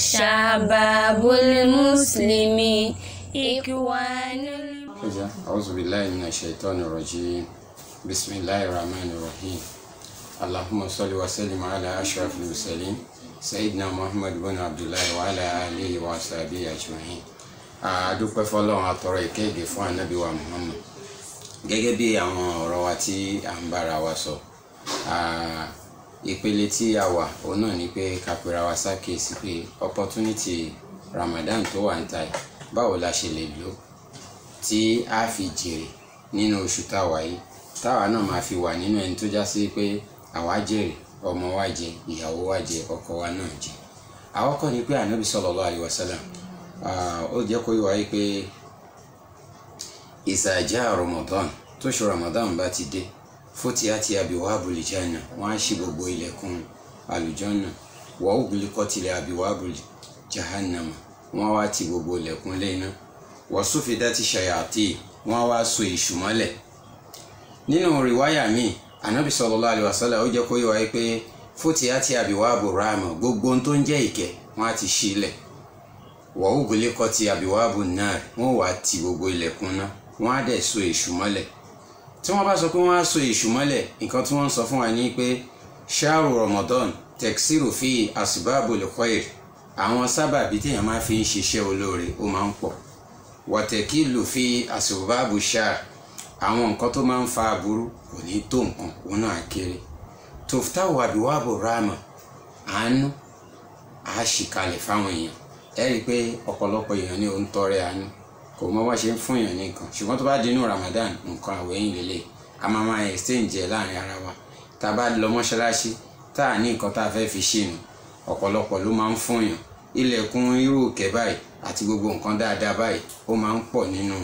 شباب المسلمين إخوان. أعوذ بالله من الشيطان الرجيم. بسم الله الرحمن الرحيم. اللهم صل وسلم على أشرف المرسلين سيدنا محمد بن عبد الله وعلى آله وصحبه أجمعين. adúpẹ́ fọ́lọ́run atọrọ ìkẹ́gẹ́ fún ànábì wa Muhammad. Gẹ́gẹ́ bí àwọn ọ̀rọ̀ wa tí à ń bára wa sọ, ìpele tí a wà òun náà ni pé ká pera wa ṣàkíyèsí pé opportunity Ramadan tó wà níta yìí báwo la ṣe lè lò tí a fi jèrè nínú oṣù táwa yìí, táwa náà máa fi wà nínú ẹni tó já sí pé àwa jèrè, ọmọ wa jẹ, ìyàwó wa jẹ, ọkọ wa náà jẹ. Àkọ́kọ́ ni pé ànábì sallallahu alaihi wasallam ó jẹ́ kó yé wa pé ìsàjà Ramadan tó ṣe Ramadan bá ti dé futiyati abwabul janna, wọ́n á ṣí gbogbo ilẹ̀kùn àlùjànnà, wa ughliqatil abwabul jahannama, wọ́n wá ti gbogbo ilẹ̀kùn lẹ́yìn náà, wa sufidati shayatin, wọ́n wá so èṣù mọ́lẹ̀. Nínú rìwáyà míì ànábì sallallahu alaihi wasallam ó jẹ́ kó yé wa pé futiyati abwabur rahma, gbogbo ohun tó ń jẹ́ ìkẹ́ wọ́n á ti ṣí ilẹ̀. Wa ughliqati abwabun nar, wọ́n wá ti gbogbo ilẹ̀kùn náà, wọ́n á dẹ̀ so èṣù mọ́lẹ̀. Tí wọ́n bá sọ pé wọ́n á so èṣù mọ́lẹ̀, nǹkan tí wọ́n sọ fún wa ní pé ṣáàrù Ramadan tẹ̀ksírù fi asbabul khair, àwọn sábàbí téèyàn máa fi ń ṣiṣẹ́ olóore ó máa ń pọ̀. Wàtẹ̀kìlù fi asbabu ṣáà, àwọn nǹkan tó máa ń fa aburú kò ní tó nǹkan, òun náà kéré. Tuftahu abwabu rahma, àánú á ṣì kalẹ̀ fáwọn èèyàn. Ẹ rí i pé ọ̀pọ̀lọpọ̀ èèyàn ní òun tọrẹ àánú, kò mọ wá ṣe ń fún èèyàn nìkan, ṣùgbọ́n tó bá dínú Ramadan nǹkan àwẹ̀yìn lélẹ̀, a máa exchange láàrin ara wa. Tá a bá lọ mọ́ṣáláṣí tá a ní nǹkan tá a fẹ́ fi ṣìnà, ọ̀pọ̀lọpọ̀ ló máa ń fún èèyàn. Ilẹ̀kùn irú òkè báyìí àti gbogbo nǹkan dáadáa báyìí ó máa ń pọ̀ nínú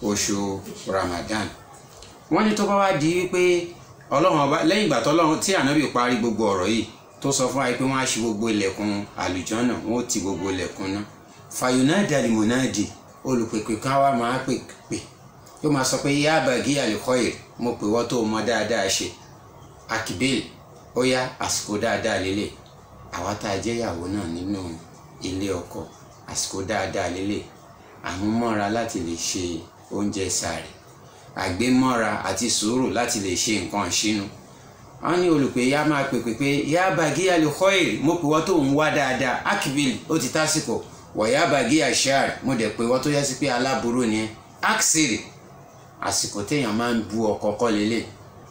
oṣù Ramadan. Wọ́n ní tó bá wá di wípé Ọlọ́run ọba lẹ́yìn ìgbà tọ́lọ́run tí ànábì parí gbogbo ọ̀rọ̀ yìí tó sọ fún wa pé wọ́n á ṣí gbogbo ilẹ̀kùn àlùjànnà, wọ́n ó ti gbogbo ilẹ̀kùn náà. Fayunadi alimunadi, olùpèpè kan wá máa pèpè, yóò máa sọ pé yá bàgí al-khair, mo pè wọ́n tó mọ dáadáa ṣe. Akibil, ó yá àsìkò dáadáa lélẹ̀. Àwa tá a jẹ́ ìyàwó náà nínú ilé ọkọ, àsìkò dáadáa lélẹ̀. Àmúmọ́ra láti lè ṣe oúnjẹ sààrì, àgbémọ́ra àti sùúrù láti lè ṣe nǹkan ìṣínú. Wọ́n ní olùpè yá máa pèpè pé yá bàgí al-khair, mo pè wọ́n tó ń wá dáadáa. Akibil, ó ti tásìkò. Wọ̀yá bàgí àṣàr, mo dẹ̀ pé wọ́n tó yẹ sí pé aláburú ni. Aksiri, àsìkò téèyàn máa ń bu ọkọ kọ́ lélẹ̀,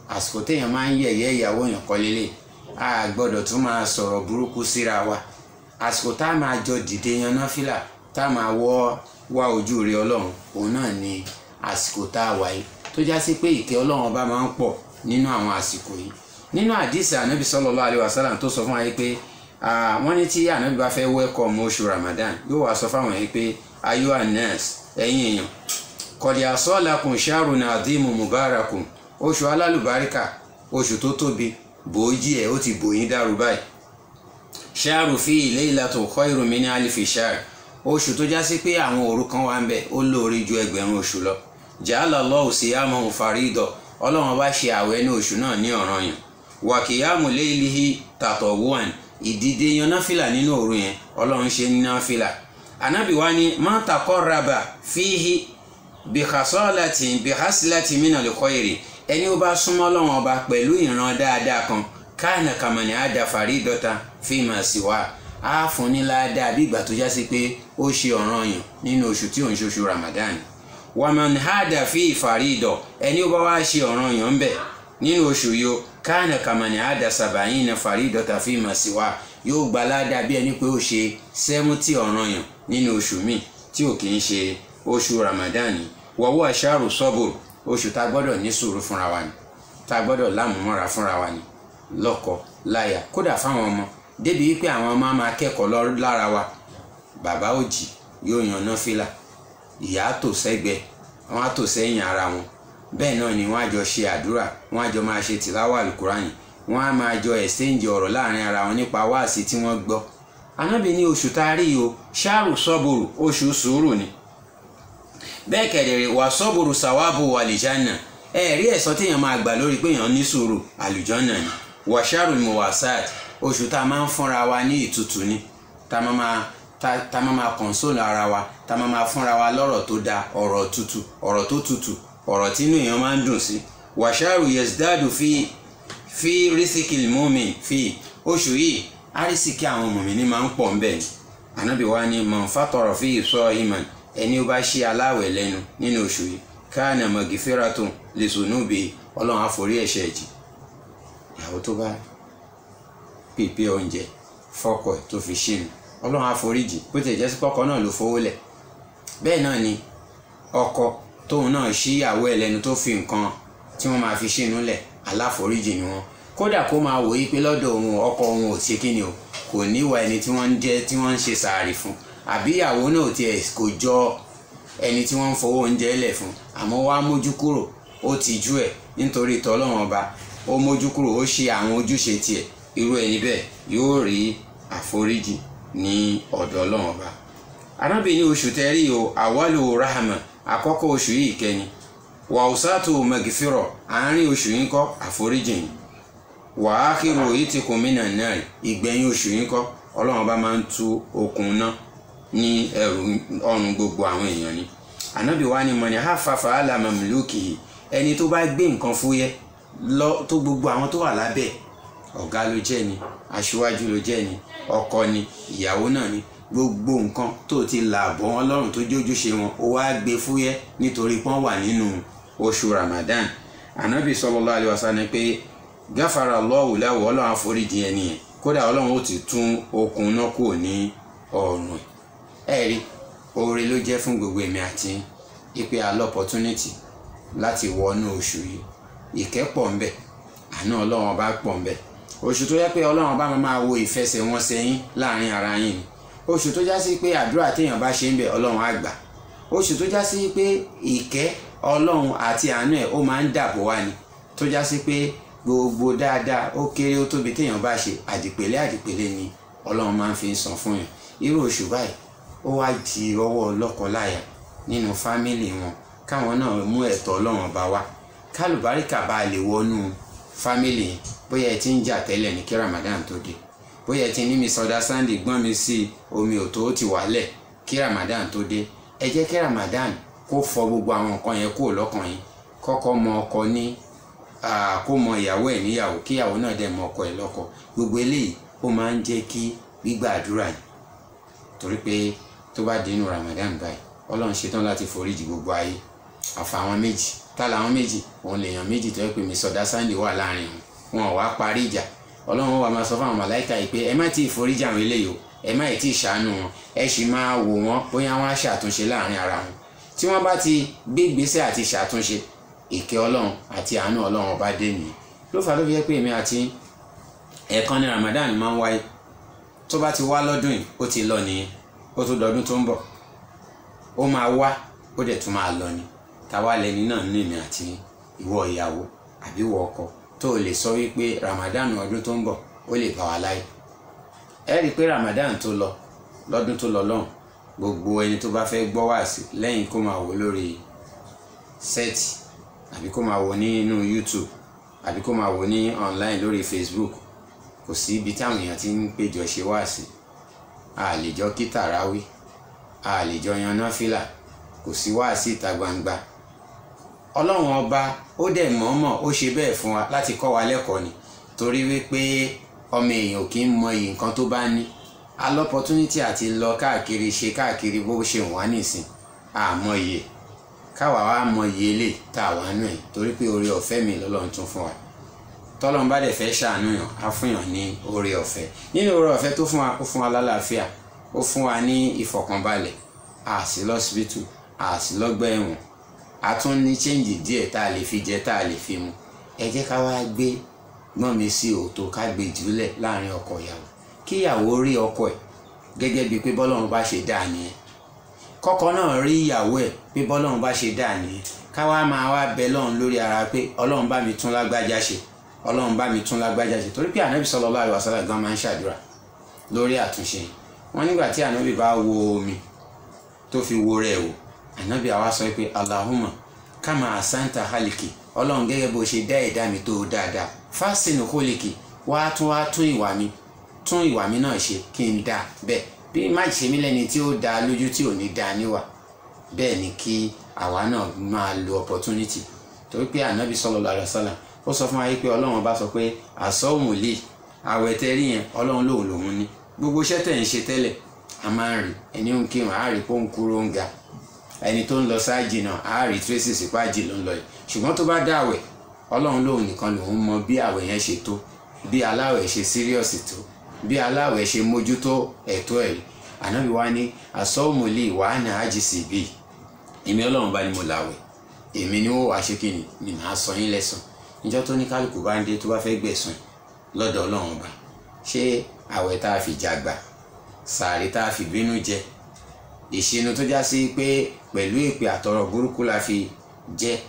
àsìkò téèyàn máa ń yẹ̀yẹ́ ìyàwó èèyàn kọ́ lélẹ̀. A gbọ́dọ̀ tún máa sọ̀rọ̀ burúkú síra wa. Àsìkò tá a máa jọ dìde yan náfìlà, tá a máa wá ojú rere Ọlọ́run, òun náà ni àsìkò tá a wà yìí, tó já sí pé ìkẹ́ Ọlọ́run ọba máa ń pọ̀ nínú àwọn àsìkò yìí. Nínú àdìsí ànábì sallallahu alaihi wasallam tó sọ fún wa yìí pé wọ́n ní tí ànábì bá fẹ́ welcome oṣù Ramadan yóò wá sọ fáwọn yìí pé ayyuha nas, ẹ̀yin èèyàn, qad asalakum shahrun adhimun mubarakun, oṣù alálùbáríkà, oṣù tó tóbi bòójì ẹ̀ ó ti bòyín dàrú báyìí. Shahru fihi laylatun khayrun min alfi shahr, oṣù tó já sí pé àwọn òru kan wà ń bẹ ó lóore ju ẹgbẹ̀rún oṣù lọ. Ja'ala Allahu siyamahu farida, Ọlọ́run bá ṣe àwẹ̀ ní oṣù náà ní ọ̀ranyàn. Wa qiyamu laylihi tatawwu'an, ìdìde yan náfìlà nínú òru yẹn Ọlọ́run ṣe ní náfìlà. Ànábì wa ní man taqarraba fihi bihaslatin minal khairi, ẹni ó bá súnmọ́ Ọlọ́run ọba pẹ̀lú ìran dáadáa kan, kana kamani ada faridatan fima siwa, á fún ní ládàá bí ìgbà tó já sí pé ó ṣe ọ̀ranyàn nínú oṣù tí ò ń ṣoṣù Ramadan. Wa man hada fi farida, ẹni ó bá wá ṣe ọ̀ranyàn ń bẹ nínú oṣù yìí, kana kamani ada sabayina faridatan fima siwa, yóò gba ládàá bí ẹni pé ó ṣe 70 ọ̀ranyàn nínú oṣù míì tí ò kì í ṣe oṣù Ramadan. Wa huwa shahru sabr, oṣù tá gbọ́dọ̀ ní sùúrù fúnra wa ni, tá gbọ́dọ̀ lámùmọ́ra fúnra wa ni, lọ́kọ láya, kódà fáwọn ọmọ, débi wípé àwọn ọmọ máa kẹ́kọ̀ọ́ lára wa. Bàbá ó jí yóò yan náfìlà, ìyá tò sẹ́gbẹ̀ẹ́, wọ́n á tò sẹ́yìn ara wọn. Bẹ́ẹ̀ náà ni wọ́n á jọ ṣe àdúrà, wọ́n á jọ máa ṣe tìláwà Al-Qur'ani, wọ́n á máa jọ exchange ọ̀rọ̀ láàrin ara wọn nípa wáàsí tí wọ́n gbọ́. Ànábì ní oṣù tá a rí o, ṣáàrù sọ́bùrù, oṣù sùúrù ni. Bẹ́ẹ̀ kẹ̀dẹ̀rẹ̀ wà sọ́bùrù sàwábù wàlìjánà, ẹ̀rí ẹ̀san téèyàn máa gbà lórí pé èèyàn ní sùúrù àlùjànnà ni. Wà ṣáàrù muwasat, oṣù tá a máa ń fúnra wa ní ìtutù ni, tá a máa tá máa console ara wa, tá máa fúnra wa lọ́rọ̀ tó dáa, ọ̀rọ̀ tó tutù, ọ̀rọ̀ tí inú èèyàn máa ń dùn sí. wàṣàrù yazdadu fi rísíkìl mu'min fi oṣù yìí àrísìkí àwọn mùmínì máa ń pọ̀ ń bẹ̀ ni. ànábì wa ni man fatara fi sa'iman, ẹni ó bá ṣe aláwẹ̀ lẹ́nu nínú oṣù yìí kana magfiratun li zunubi, ọlọ́run àforí ẹ̀ṣẹ̀ jì. ìyàwó tó bá pèpè oúnjẹ fọ́kọ ẹ̀ tó fi ṣínú, ọlọ́run àforíjì, bó ti jẹ́ sí pọ́kọ náà ló fowó lẹ̀. bẹ́ẹ̀ náà ni ọkọ tóun náà ṣí ìyàwó ẹ̀ lẹ́nu tó fi nǹkan tí wọ́n máa fi ṣínú lẹ̀, aláforíjì ni wọ́n. kódà kó máa wò yí pé lọ́dọ̀ òun ọkọ òun ò ṣe kíni o, kò níwà ẹni tí wọ́n ń ṣe sàárì fún, àbí ìyàwó náà tiẹ̀ kò jọ ẹni tí wọ́n ń fowó oúnjẹ lẹ̀ fún, àmọ́ wá mójú kúrò, ó tijú ẹ̀ nítorí tọ́lọ́run ọba, ó mójú kúrò, ó ṣe àwọn ojúṣe tiẹ̀. irú ẹni bẹ́ẹ̀ yóò rí àforíjì ní ọ̀dọ̀ ọlọ́run ọba. Ànábì ní oṣù tẹ́rí o àwálò rahama, àkọ́kọ́ oṣù yìí kẹ́ni, wà ọ̀sátò magfira, àárín oṣù yìí kọ́ àforíjì ni, wà ákírò ìtìkùn minan nar, ìgbẹ̀yìn oṣù yìí kọ́ ọlọ́run ọba máa ń tú okùn náà ní ẹrù ọrùn gbogbo àwọn èèyàn ni. Ànábì wa ni mọ̀nì hafafa ala mamluki, ẹni tó bá gbé nǹkan fúyẹ́ lọ tó gbogbo àwọn tó wà lábẹ́, ọ̀gá ló jẹ́ ni, aṣíwájú ló jẹ́ ni, ọkọ ni, ìyàwó náà ni, gbogbo nǹkan tó ti là bọ́ wọn lọ́rùn tó jójúṣe wọn, ó wá gbé fúyẹ́ nítorí pọ́n wà nínú oṣù Ramadan. Ànábì sallallahu alaihi wasallam pé gáfàrà Allahu lahu, ọlọ́run àforíjì ẹni yẹn, kódà ọlọ́run ó ti tún okùn náà kúrò ní ọrùn ẹ̀. rí oore ló jẹ́ fún gbogbo èmi àti ipe opportunity láti wọnú oṣù yìí, ìkẹ́pọ̀ ń bẹ, àánú ọlọ́run ọba pọ̀ ń bẹ. oṣù tó yẹ pé ọlọ́run ọba máa wo ìfẹsẹ̀wọnsẹ̀ yín láàrin ara yín ni. oṣù tó já sí pé àdúrà téèyàn bá ṣe ń bẹ ọlọ́run á gbà. oṣù tó já sí pé ìkẹ́ ọlọ́run àti àánú ẹ̀ ó máa ń dàbò wá ni. tó já sí pé gbogbo dáadáa ó kéré ó tóbi téèyàn bá ṣe àdìpèlé ni ọlọ́run máa ń fi san fún yàn. irú oṣù báyìí ó wá di ọwọ́ lọ́kọláya nínú fámìlì wọn, káwọn náà mú ẹ̀tọ́ ọlọ́run ọba wá, kálùbáríkà bá lè wọnú fámìlì yẹn. bóyá ẹ ti ń jà tẹ́lẹ̀ ní kí Ramadan tó dé, bóyá ẹ ti ní misunderstanding, gbọ́n mi sí omi ò tó ti wálẹ̀ kí Ramadan tó dé. ẹ jẹ́ kí Ramadan kó fọ gbogbo àwọn nǹkan yẹn kúrò lọ́kàn yín. kọ́kọ́ mọ ọkọ ní kó mọ ìyàwó ẹ̀ níyàwó, kí ìyàwó náà dẹ̀ mọ ọkọ ẹ̀ lọ́kọ. gbogbo eléyìí ó máa ń jẹ́ kí gbígbà àdúrà yìí, torí pé tó bá dé inú Ramadan báyìí ọlọ́run ṣetán láti foríjì gbogbo ayé àfàwọn méjì. tá làwọn méjì? òun lèèyàn méjì tó yẹ pé misunderstanding wà láàrin wọn, wọn ò wá parí ìjà. ọlọ́run wà máa sọ fún àwọn màláìka yìí pé ẹ má tí ì foríjì àwọn eléyìí o, ẹ má tí ì ṣàánú wọn, ẹ sì máa wò wọ́n bóyá wọ́n á ṣàtúnṣe láàrin ara wọn. tí wọ́n bá ti gbé ìgbésẹ̀ àti ṣàtúnṣe, ìkẹ́ ọlọ́run àti àánú ọlọ́run ọba dé nìyí. ló fà ló fi jẹ́ pé èmi àti ẹ̀ẹ̀kan ní Ramadan máa ń wáyé. tó bá ti wá lọ́dún yìí ó ti lọ nìyẹn, ó tún dọdún tó ń bọ̀, ó máa wá ó dẹ̀ tún máa lọ ni. táwa lẹni náà ní èmi àti ìwọ ìyàwó àbí ìwọ ọkọ tó lè sọ wípé Ramadan ọdún tó ń bọ̀ ó lè bá wa láyé. ẹ rí i pé Ramadan tó lọ lọ́dún tó lọ lọ́hùn, gbogbo ẹni tó bá fẹ́ gbọ́ wáàsí lẹ́yìn kó máa wò lórí sẹ́ẹ̀tì àbí kó máa wò nínú YouTube àbí kó máa wò ní online lórí Facebook, kò sí ibi táwọn èèyàn ti ń péjọ ṣe wáàsí. a lè jọ kí tàráwí, a lè jọ yan náfìlà, kò sí wáàsí ìta gbangba. ọlọ́run ọba ó dẹ̀ mọ̀ọ́mọ̀ ó ṣe bẹ́ẹ̀ fún wa láti kọ́ wa lẹ́kọ̀ọ́ ni, torí wípé ọmọ èèyàn kì í mọ iyì nǹkan tó bá ní. alọ́pọ̀túnítì àti lọ káàkiri ṣe káàkiri bó ṣe wà nísìn, àmọ́ iye káwa wá mọ iye lè tá a wà nù ẹ̀, torí pé oore ọ̀fẹ́ mi lọ́lọ́run tún fún wa. tọ́lọ́run bá dẹ̀ fẹ́ ṣàánú yàn á fún yàn ní oore ọ̀fẹ́. nínú oore ọ̀fẹ́ tó fún wa, ó fún wa lálàáfíà, ó fún wa ní ìfọ̀kànbalẹ̀, a sì lọ́sibítù, a sì lọ́gbà ẹ̀wọ̀n, a tún ní chẹ́ǹjì díẹ̀ tá a lè fi jẹ tá a lè fi mu. ẹ jẹ́ ká wá gbé gbọ́n mi sí òótọ́, ká gbé jùlẹ̀ láàrin ọkọ ìyàwó, kí ìyàwó rí ọkọ ẹ̀ gẹ́gẹ́ bíi pé bọ́lọ́run bá ṣe dáa nìyẹn, kọ́kọ́ náà rí ìyàwó ẹ̀ pé bọ́lọ́run bá ṣe dáa nìyẹn. ká wá máa wá bẹ lọ́run lórí ara pé ọlọ́run bá mi tún lágbájá ṣe, ọlọ́run bá mi tún lágbájá ṣe, torí pé ànábì sallallahu alaihi wasallam gan máa ń ṣàdúrà lórí àtúnṣe. wọ́n nígbà tí ànábì bá wo omi tó fi wo rẹ̀ wò, ànábì àwa sọ pé Allahumma kama asanta haliki, ọlọ́run gẹ́gẹ́ bó ṣe dá ẹ̀dá mi tó dáadáa, fásitì kólíkì, wá tún ìwà mi náà ṣe kí n dá bẹ́ẹ̀ bí má ṣe mí lẹ́ni tí ó dá lójú tí ò ní dá níwà, bẹ́ẹ̀ ni kí àwa náà máa lo opportunity. Torí pé ànábì sallallahu alaihi wasallam ó sọ fún wa pé ọlọ́run bá sọ pé àsọ́ọ̀mù lè àwẹ̀ tẹ́rí yẹn ọlọ́run lòun ní gbogbo iṣẹ́ tẹ̀ ń ṣe tẹ́lẹ̀ a máa ń rí ẹni ń kírun á rí pé ó ń kúrò ń ga, ẹni tó ń lọ sáàjì náà á rí tracy sípàjì ló ń lọ yìí. ṣùgbọ́n tó bá dá àwẹ̀ ọlọ́run lòun nìkan lòun mọ bí àwẹ̀ yẹn ṣe tó, bí aláwẹ̀ ṣe serious tó, bí aláwẹ̀ ṣe mójútó ẹ̀tọ́ ẹ̀. ànábì wa ní àsọ́ọ̀mù lè wà ní àjìsì bí èmi ọlọ́run bá ní mo làwẹ̀, èmi ni ó wàá ṣe kí ni màá sọ yín lẹ́san. níjọ́ tó ní kálukú bá ń dé tó bá fẹ́ gbẹ̀san lọ́dọ̀ ọlọ́run ọba, ṣé àwẹ̀ tá a fi jàgbà, sàárì tá a fi bínú jẹ, ìṣínú tó já sí pé pẹ̀lú èpè àtọ̀rọ̀ burúkú la fi jẹ,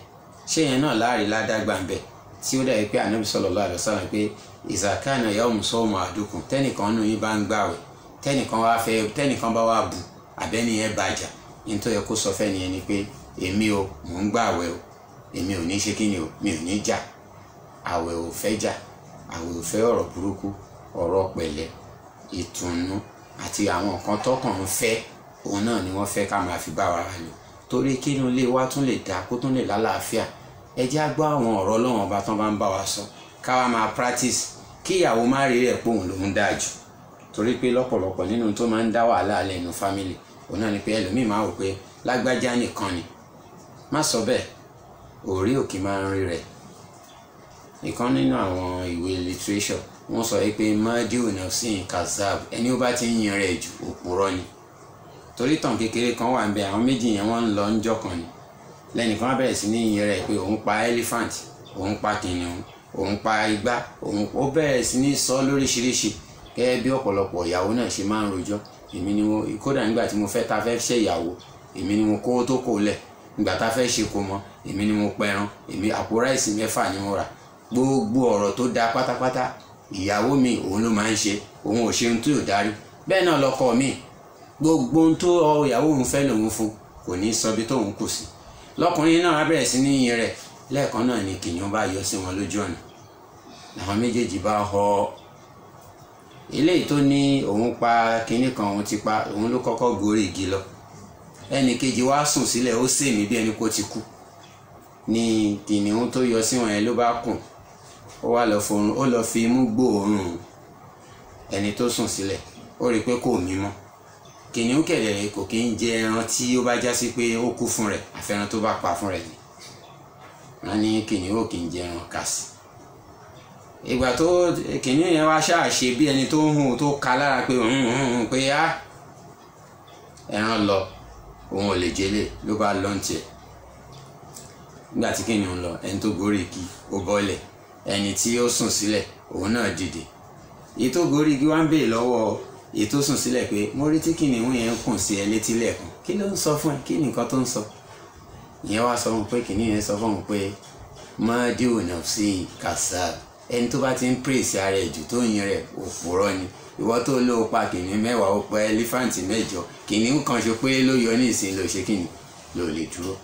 ṣé yẹn náà láàrin ládàgbà ń bẹ tí ó dàbí pé ànábì sallallahu alaihi wasallam pé ìzàkánà yawmu sawmu ahadukum, tẹ́nìkan nù yín bá ń gbàwẹ̀, tẹ́nìkan bá wà bù àbẹ́ni yẹn bàjá, ní tó yẹ kó sọ fẹ́ nìyẹn ni pé èmi o mò ń gbàwẹ̀ o, èmi ò ní ṣe kí ni o, mi ò ní jà. àwẹ̀ ò fẹ́ jà, àwẹ̀ ò fẹ́ ọ̀rọ̀ burúkú, ọ̀rọ̀ pẹ̀lẹ́, ìtùnú àti àwọn nǹkan tọ́kàn ń fẹ́, òun náà ni wọ́n fẹ́ ká máa fi bá wa lò. torí kí inú ilé wa tún lè dáa kó tún lè lálàáfíà, ẹ jẹ́ á gbọ́ àwọn ọ̀rọ̀ Ọlọ́run ọba tán bá ń bá wa sọ ká wá máa practice, kí ìyàwó má rí rẹ̀ pé òun lòún dáa jù. torí pé lọ́pọ̀lọpọ̀ nínú tó máa ń dá wàhálà lẹ́nu family òun náà ni pé ẹlòmíì máa wò pé lágbájá nìkan ni. má sọ bẹ́ẹ̀, òrí òkè máa ń rí rẹ̀. ìkan nínú àwọn ìwé literature wọ́n sọ pé madiu nafsin kazab, ẹni ó bá ti ń yin rẹ̀ jù òpùrọ́ ni. torí tàn kékeré kan wà ń bẹ, àwọn méjì yẹn wọ́n ń lọ ńjọ́ kan ni, lẹ́nìkan á bẹ̀rẹ̀ sí ní yin rẹ̀ pé òun pa elephant, òun pa kìnìún, òun pa igbá, ó bẹ̀rẹ̀ sí ní sọ lóríṣiríṣi gẹ́gẹ́ bí ọ̀pọ̀lọpọ̀ ìyàwó náà ṣe máa ń rojọ́. èmi ni mo kódà nígbà tí mo fẹ́ ta fẹ́ ṣe ìyàwó, èmi ni mo kó tó kó lẹ̀. nígbà tá fẹ́ ṣe kó mọ, èmi ni mo pẹran, èmi àpò ráìsì 6 ni mo rà. gbogbo ọ̀rọ̀ tó dáa pátápátá ìyàwó mi òun ló máa ń ṣe, òun ò ṣe ohun tó yóò darí. bẹ́ẹ̀ náà lọ́kọ mi, gbogbo ohun tó ìyàwó òun fẹ́ lòun fún, kò ní sọ bí tóun kù sí. lọ́kùnrin náà á bẹ̀rẹ̀ sí ní yin rẹ̀, lẹ́ẹ̀kan náà ni kìnìún bá yọ sí wọn lójú ọ̀nà, làwọn méjèèjì bá họ. eléyìí tó ní òun pa kinní kan, òun ti pa, òun ló kọ́kọ́ gorí igi lọ. ẹnì kejì wá sùn sílẹ̀, ó sèmí bí ẹni kó ti kú. ní kìnìún tó yọ sí wọn yẹn ló bá kùn, ó wá lọ fọrùn, ó lọ fi imú gbóòórùn ẹni tó sùn sílẹ̀, ó rí i pé kò mímọ́. kìnìún kẹ̀lẹ̀ kò kí ń jẹ ẹran tí ó bá já sí pé ó kú fún rẹ̀, àfẹ́ràn tó bá pa fún rẹ̀ ni. wọ́n ní kìnìún ò kí ń jẹ ẹran kàsì. ìgbà tó kìnìún yẹn wá ṣáà ṣe bí ẹni tó ń hùn tó ka lára pé á ẹran lọ, òun ò lè jẹlé, ló bá lọ́ǹtì ẹ̀. nígbà tí kìnìún lọ, ẹni tó gorí igi ó bọ́lẹ̀, ẹni tí ó sùn sílẹ̀ òun náà dìde. èyí tó gorí igi wá ń béèrè lọ́wọ́ èyí tó sùn sílẹ̀ pé mo rí tí kìnìún yẹn ń kùn sí ẹ létí lẹ́ẹ̀kan, kí ló ń sọ fún ẹ, kí ni nǹkan tó ń sọ? ìyẹn wá sọ fún pé kìnìún yẹn sọ fún un pé madiu nafsi kasab, ẹni tó bá ti ń pèsè ara ẹ̀ jù tó yin rẹ̀ òpùrọ́ ni. ìwọ tó ló pa kìnìún 10, ó pa ẹlífàǹtì 9, kìnìún kan ṣe pé ló yọ ní ìsìn ló ṣe kìnìún ló lè dúró.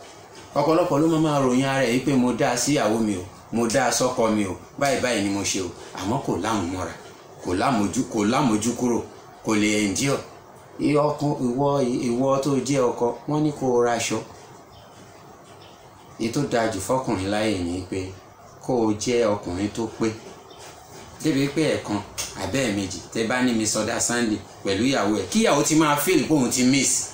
ọ̀pọ̀lọpọ̀ ló máa ròyìn ara ẹ̀ pé mo dá sí ìyàwó mi o, mo dá sọ́kọ mi o, báyìí ni mo ṣe o, àmọ́ kò lámùmọ́ra, kò lámójú kúrò, kò lè endure. ìwọ tó jẹ́ ọkọ, wọ́n ní kó ra aṣọ. èyí tó dáa jù fọkùnrin láyé ni pé kó o jẹ́ ọkùnrin tó pé débi pé ẹ̀kan àbẹ́ méjì tẹ́ bá ní misunderstanding pẹ̀lú ìyàwó ẹ̀, kí ìyàwó ti máa feel pé òun ti miss,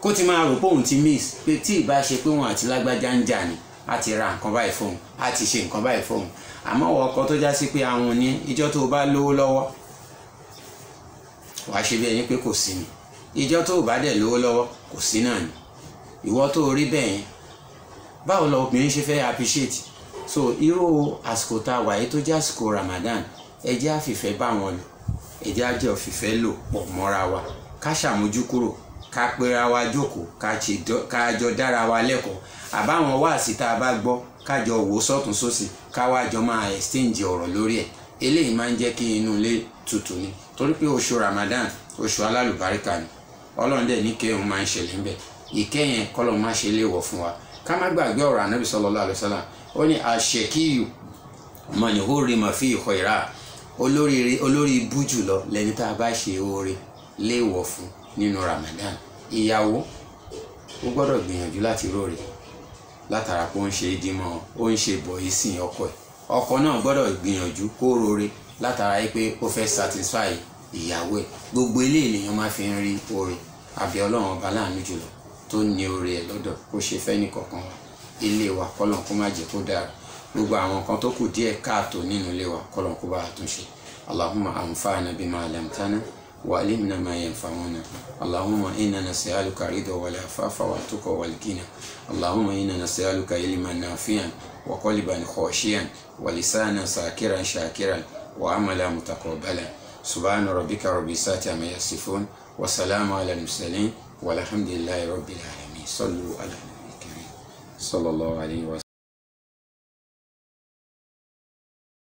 kó ti máa rò pé òun ti miss, pé tí ìbá ṣe pé wọn àti lágbájá ń jà ni a ti ra nǹkan báyìí fóun, a ti ṣe nǹkan báyìí fóun. àmọ́ ọkọ tó já sí pé àwọn ní ìjọ tó bá lówó lọ́wọ́ wàá ṣe bí ẹni pé kò sí ni, ìjọ tó bá dẹ̀ lówó lọ́wọ́ kò sí náà ni. ìwọ tó rí bẹ́ẹ̀ yẹn, báwo lọ obìnrin ṣe fẹ́ appreciate? so irú àsìkò tá a wà yìí tó jẹ́ àsìkò Ramadan, ẹ jẹ́ àfìfẹ́ bá wọn lò, ẹ jẹ́ àjẹ́ òfìfẹ́ lò pọ̀ mọ́ra wa, ká ṣàmójú kúrò, ká pera wa jókòó, ká jọ dára wa lẹ́kọ̀ọ́. àbáwọn wáàsí tá a bá gbọ́ ká jọ wò sọ́tún sósì, ká wá jọ máa exchange ọ̀rọ̀ lórí ẹ̀. eléyìí máa ń jẹ́ kí inú ilé tutù ni, torí pé oṣù Ramadan oṣù alálùbáríkà ni. Ọlọ́run dẹ̀ ní kéèyàn máa ń ṣẹlẹ̀ ńbẹ̀, ìkẹyìn kọ́lọ́ má ṣe léèwọ̀ fún wa. ká má gbàgbé ọ̀rọ̀ Ànábì sallallahu alaihi wasallam, ó ní àṣekíyù man hurima fi khaira, olórí ibú jùlọ lẹni tá a bá ṣe oore léèwọ̀ fún nínú Ramadan. Ìyàwó ó gbọ́dọ̀ gbìyànjú láti róore látara pé ó ń ṣe ìdímọ̀ ó ń ṣe bọ̀ ìsìn ọkọ ẹ̀. Ọkọ náà gbọ́dọ̀ gbìyànjú kó róore látara pé ó fẹ́ satisfy ìyàwó ẹ̀. Gbogbo ilé ènìyàn máa fi ń rí oore. Àbí Ọlọ́run ọba láàánú jùlọ tó ní oore ẹ̀ lọ́dọ̀ kó ṣe fẹ́ ní kọ̀ọ̀kan wa. Ilé wa kọ́lọ́n kó má jẹ́ kó dára. Gbogbo àwọn kan tó kù díẹ̀ káàtó nínú ilé wa kọ́lọ́n kó bá a tún ṣe. Allahumma anfa'na bima 'allamtana وعلمنا ما ينفعنا. اللهم إنا نسألك رضا والعفاف والتقى والغنى. اللهم إنا نسألك علما نافعا وقلبا خاشعا ولسانا ذاكرا شاكرا وعملا متقبلا. سبحان ربك رب العزة عما يصفون وسلام على المرسلين والحمد لله رب العالمين. صلوا على النبي الكريم صلى الله عليه وسلم.